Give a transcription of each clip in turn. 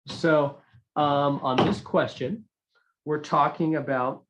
So on this question, we're talking about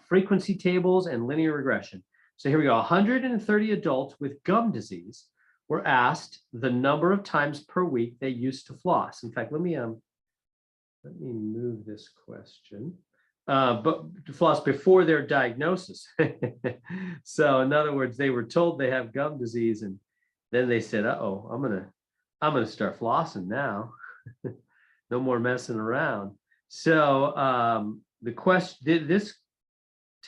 frequency tables and linear regression. So here we go. 130 adults with gum disease were asked the number of times per week they used to floss. In fact, let me move this question. But to floss before their diagnosis. So in other words, they were told they have gum disease, and then they said, "Uh-oh, I'm gonna start flossing now." No more messing around. So the question, this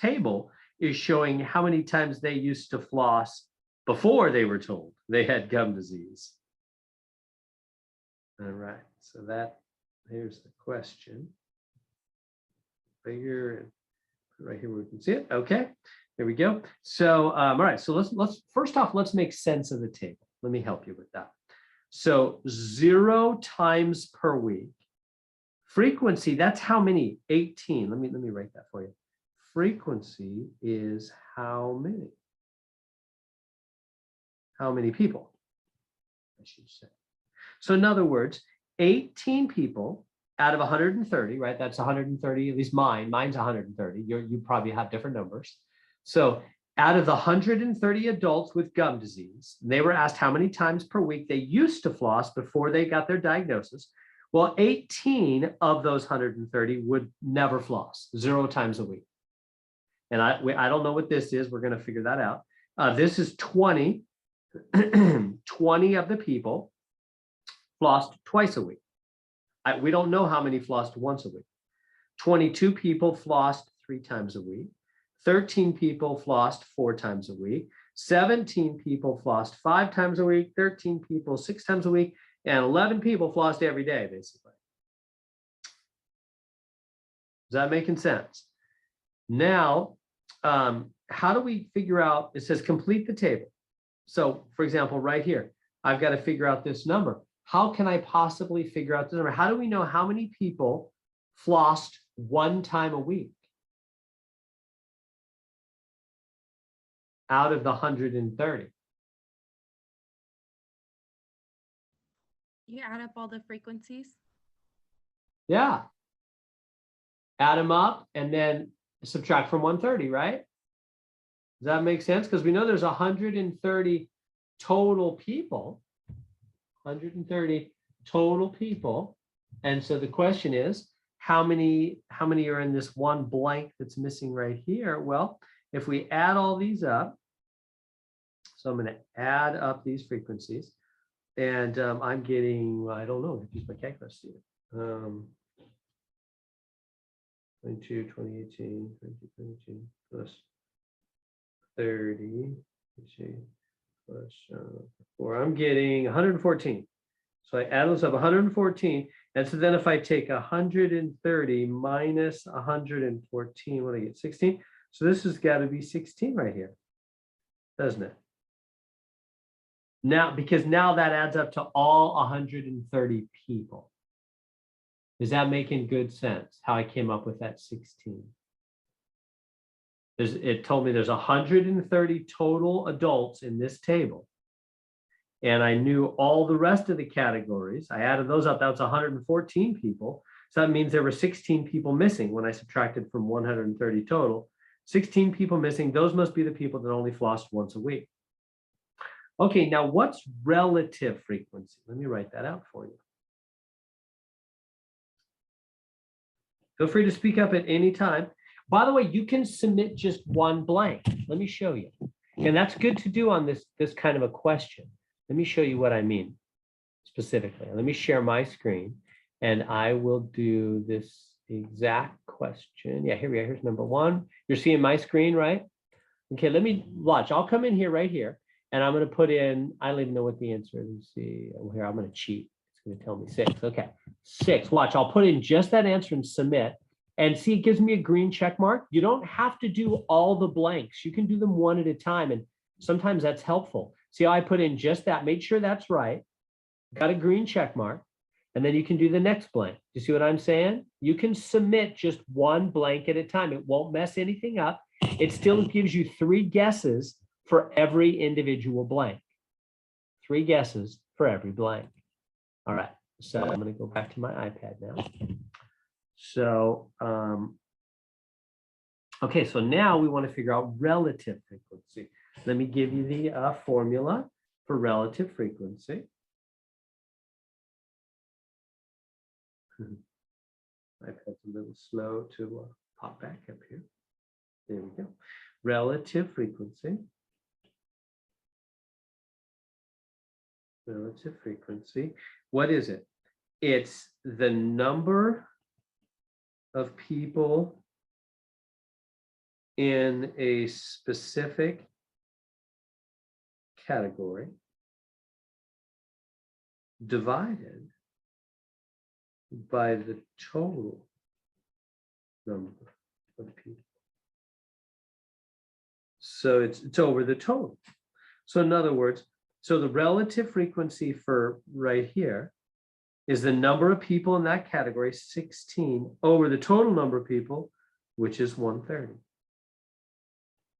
table is showing how many times they used to floss before they were told they had gum disease. All right, so here's the question. Bigger, right here where we can see it. Okay, there we go. So all right, so let's first off, let's make sense of the table. Let me help you with that. So 0 times per week. Frequency, that's how many? 18. Let me write that for you. Frequency is how many? How many people, I should say. So in other words, 18 people out of 130, right? That's 130, at least mine's 130. You probably have different numbers. So out of the 130 adults with gum disease, they were asked how many times per week they used to floss before they got their diagnosis. Well, 18 of those 130 would never floss, 0 times a week. And I don't know what this is. We're going to figure that out. This is 20. 20 of the people flossed twice a week. We don't know how many flossed once a week. 22 people flossed 3 times a week. 13 people flossed 4 times a week. 17 people flossed 5 times a week. 13 people 6 times a week. And 11 people flossed every day, basically. Is that making sense? Now, how do we figure out, it says complete the table. So for example, right here, I've got to figure out this number. How can I possibly figure out this number? How do we know how many people flossed 1 time a week out of the 130? You add up all the frequencies? Yeah. Add them up and then subtract from 130, right? Does that make sense? Because we know there's 130 total people. 130 total people. And so the question is, how many are in this one blank that's missing right here? Well, if we add all these up, so I'm going to add up these frequencies, and I'm getting, I don't know, use my calculator, Stephen. 22, 2018, 2022 plus 30, plus 4. I'm getting 114. So I add those up, 114. And so then if I take 130 minus 114, what do I get? 16. So this has got to be 16 right here, doesn't it? Now, because now that adds up to all 130 people. Is that making good sense, how I came up with that 16? It told me there's 130 total adults in this table. And I knew all the rest of the categories. I added those up. That was 114 people. So that means there were 16 people missing when I subtracted from 130 total. 16 people missing. Those must be the people that only flossed once a week. Okay, now what's relative frequency? Let me write that out for you. Feel free to speak up at any time. By the way, you can submit just one blank. Let me show you. And that's good to do on this kind of a question. Let me show you what I mean specifically. Let me share my screen and I will do this exact question. Yeah, here we are. Here's number 1. You're seeing my screen, right? Okay, let me watch. I'll come in here right here and I'm going to put in, I don't even know what the answer is. Let's see. Oh, here, I'm going to cheat. It's going to tell me 6. Okay, 6. Watch, I'll put in just that answer and submit. And see, it gives me a green check mark. You don't have to do all the blanks. You can do them one at a time. And sometimes that's helpful. See how I put in just that? Make sure that's right. Got a green check mark. And then you can do the next blank. You see what I'm saying? You can submit just one blank at a time. It won't mess anything up. It still gives you 3 guesses for every individual blank. 3 guesses for every blank. All right. So I'm going to go back to my iPad now. So, okay, so now we want to figure out relative frequency. Let me give you the formula for relative frequency. iPad's a little slow to pop back up here. There we go. Relative frequency. Relative frequency. What is it? It's the number of people in a specific category divided by the total number of people. So it's over the total. So in other words, so the relative frequency for right here is the number of people in that category, 16, over the total number of people, which is 130. Is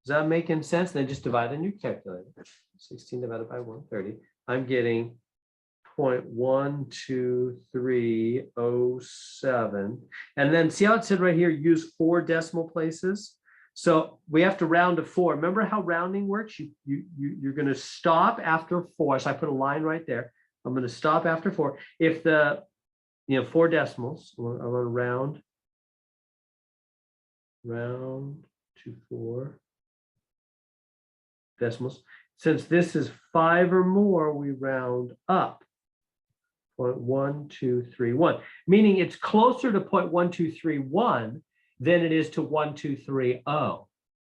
that making sense? Then just divide in your calculator. 16 divided by 130. I'm getting 0.12307. And then see how it said right here, use 4 decimal places. So we have to round to 4. Remember how rounding works? You're going to stop after 4. So I put a line right there. I'm going to stop after 4. If the, 4 decimals, I'm going to round to 4 decimals. Since this is 5 or more, we round up. 0.1231, meaning it's closer to 0.1231 than it is to 1230,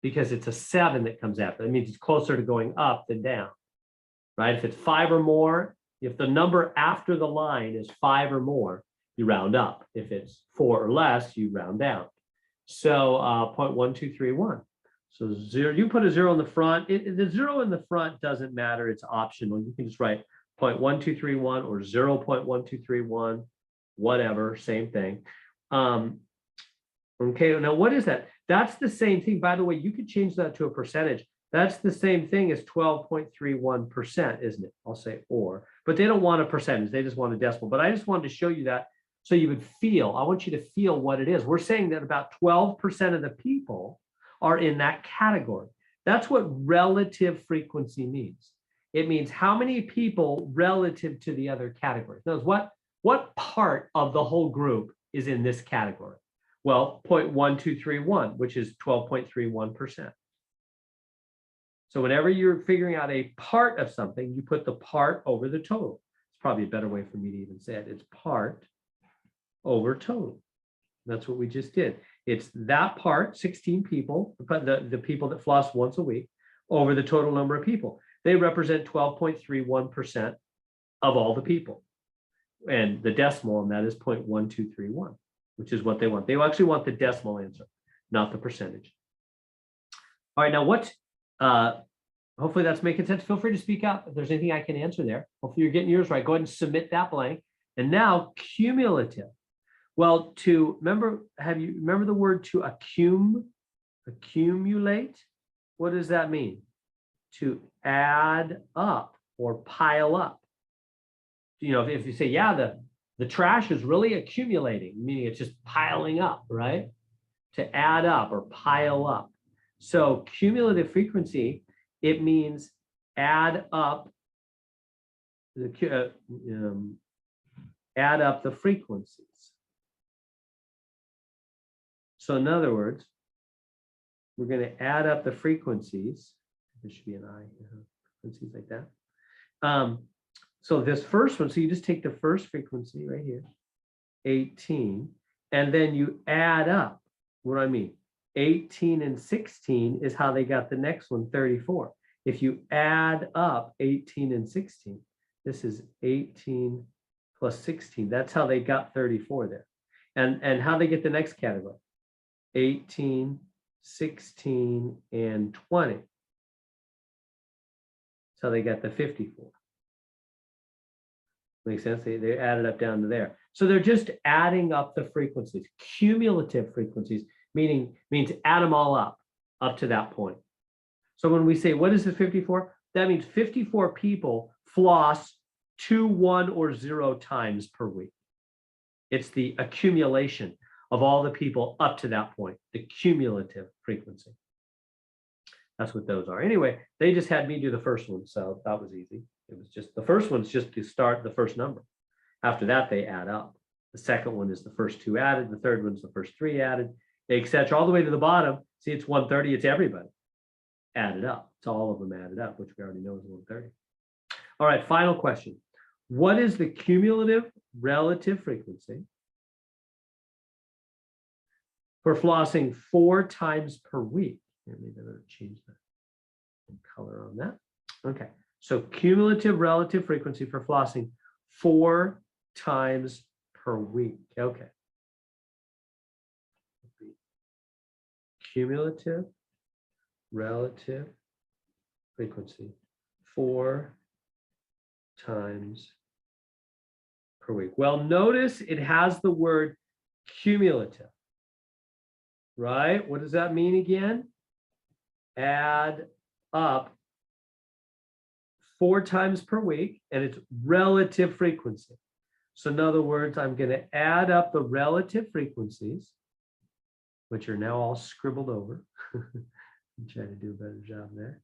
because it's a 7 that comes after. That means it's closer to going up than down, right? If it's 5 or more, if the number after the line is 5 or more, you round up. If it's 4 or less, you round down. So 0.1231. So 0, you put a 0 in the front. The 0 in the front doesn't matter. It's optional. You can just write 0.1231 or 0.1231, whatever, same thing. Okay, now what is that? That's the same thing. By the way, you could change that to a percentage. That's the same thing as 12.31%, isn't it? I'll say or, but they don't want a percentage. They just want a decimal. But I just wanted to show you that so you would feel. I want you to feel what it is. We're saying that about 12% of the people are in that category. That's what relative frequency means. It means how many people relative to the other categories. Now, what part of the whole group is in this category? Well, 0.1231, which is 12.31%. So whenever you're figuring out a part of something, you put the part over the total. It's probably a better way for me to even say it. It's part over total. That's what we just did. It's that part, 16 people, the people that floss once a week, over the total number of people. They represent 12.31% of all the people. And the decimal on that is 0.1231, which is what they want. They actually want the decimal answer, not the percentage. All right, now hopefully that's making sense. Feel free to speak up if there's anything I can answer there. Hopefully you're getting yours right. Go ahead and submit that blank. And now cumulative. Well, remember the word to accumulate? What does that mean? To add up or pile up. If you say, yeah, the trash is really accumulating, meaning it's just piling up, right? To add up or pile up. So cumulative frequency, it means add up the frequencies. So in other words, we're going to add up the frequencies. There should be an I, frequencies like that. So this first one, so you just take the first frequency right here, 18, and then you add up. What do I mean? 18 and 16 is how they got the next one, 34. If you add up 18 and 16, this is 18 plus 16. That's how they got 34 there. And how they get the next category, 18, 16, and 20. That's how they got the 54. Makes sense? They added up down to there. So they're just adding up the frequencies. Cumulative frequencies means add them all up to that point. So when we say, what is the 54? That means 54 people floss 2, 1, or 0 times per week. It's the accumulation of all the people up to that point, the cumulative frequency. That's what those are. Anyway, they just had me do the first one, so that was easy. It was just, the first one's just to start the first number. After that, they add up. The second one is the first 2 added. The third one's the first 3 added, etc. All the way to the bottom. See, it's 130. It's everybody added up. It's all of them added up, which we already know is 130. All right, final question. What is the cumulative relative frequency for flossing 4 times per week? Here, maybe I'm going to change the color on that. Okay, so cumulative relative frequency for flossing 4 times per week. Okay. Cumulative relative frequency 4 times per week. Well, notice it has the word cumulative, right? What does that mean again? Add up 4 times per week, and it's relative frequency. So in other words, I'm going to add up the relative frequencies, which are now all scribbled over. I'm trying to do a better job there.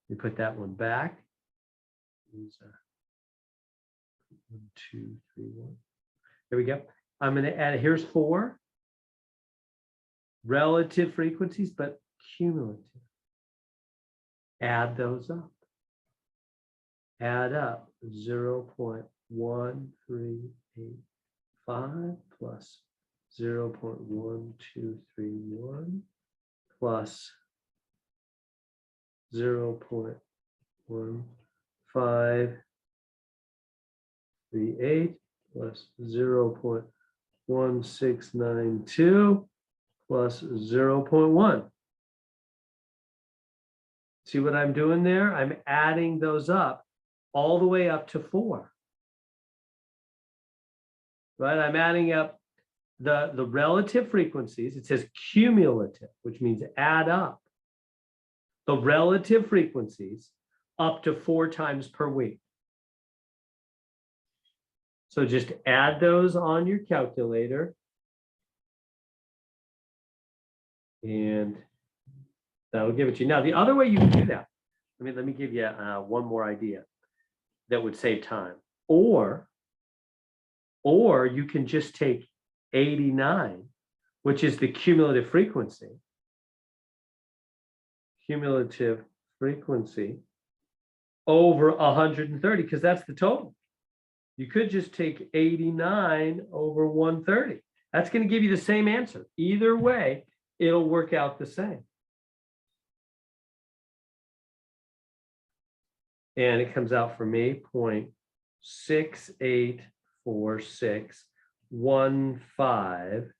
We put that one back. These are 1, 2, 3, 1. There we go. I'm going to add, here's 4 relative frequencies, but cumulative. Add those up. Add up 0.1385 plus 0.1231 plus 0.1538 plus 0.1692 plus 0.1. See what I'm doing there? I'm adding those up all the way up to 4. Right? I'm adding up the relative frequencies. It says cumulative, which means add up the relative frequencies up to 4 times per week. So just add those on your calculator. And that will give it to you. Now, the other way you can do that, let me give you one more idea that would save time. Or you can just take 89, which is the cumulative frequency. Cumulative frequency over 130, because that's the total. You could just take 89 over 130. That's going to give you the same answer. Either way, it'll work out the same. And it comes out for me 0.684615.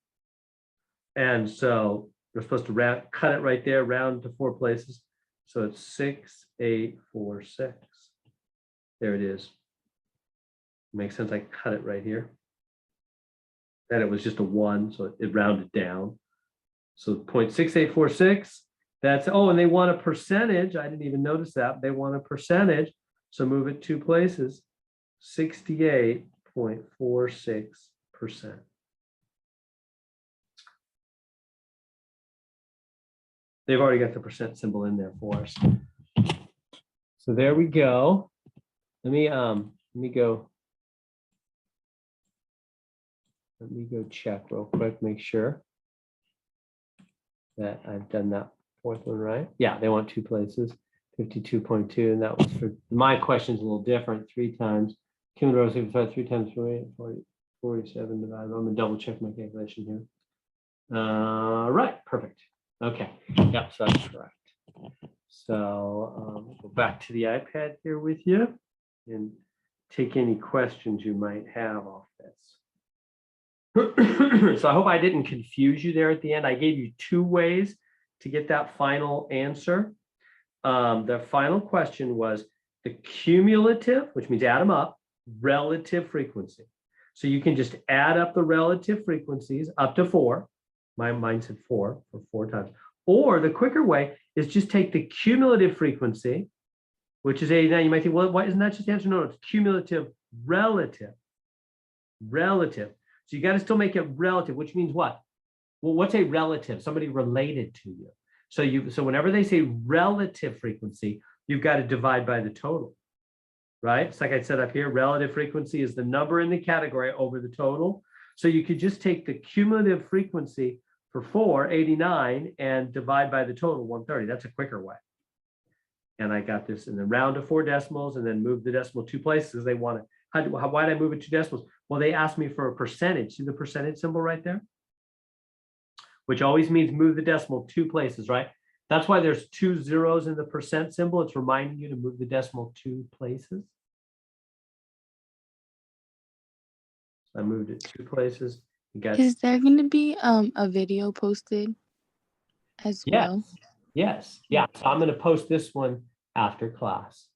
And so we're supposed to cut it right there, round to 4 places. So it's 6846. There it is. Makes sense. I cut it right here. And it was just a 1, so it rounded down. So 0.6846. That's, oh, and they want a percentage. I didn't even notice that. They want a percentage. So move it 2 places. 68.46%. They've already got the percent symbol in there for us. So there we go. Let me go check real quick, make sure that I've done that 4th one right. Yeah, they want 2 places, 52.2, and that was for my question's a little different. 3 times cumulative 3 times 47 divided. I'm gonna double check my calculation here. Right, perfect. Okay, yeah, so that's correct. So go back to the iPad here with you and take any questions you might have off this. So I hope I didn't confuse you there at the end. I gave you 2 ways to get that final answer. The final question was the cumulative, which means add them up, relative frequency. So you can just add up the relative frequencies up to 4. Mine said 4 for 4 times. Or the quicker way is just take the cumulative frequency, which is 89. You might think, well, why isn't that just the answer? No, it's cumulative relative. Relative. So you got to still make it relative, which means what? Well, what's a relative? Somebody related to you. So whenever they say relative frequency, you've got to divide by the total, right? It's like I said up here, relative frequency is the number in the category over the total. So you could just take the cumulative frequency for 489 and divide by the total 130. That's a quicker way. And I got this in the round to 4 decimals and then move the decimal 2 places. They want to, why did I move it 2 decimals? Well, they asked me for a percentage. See the percentage symbol right there? Which always means move the decimal 2 places, right? That's why there's 2 zeros in the percent symbol. It's reminding you to move the decimal 2 places. So I moved it 2 places. Is there going to be a video posted as well? Yes. Yeah. So I'm going to post this one after class.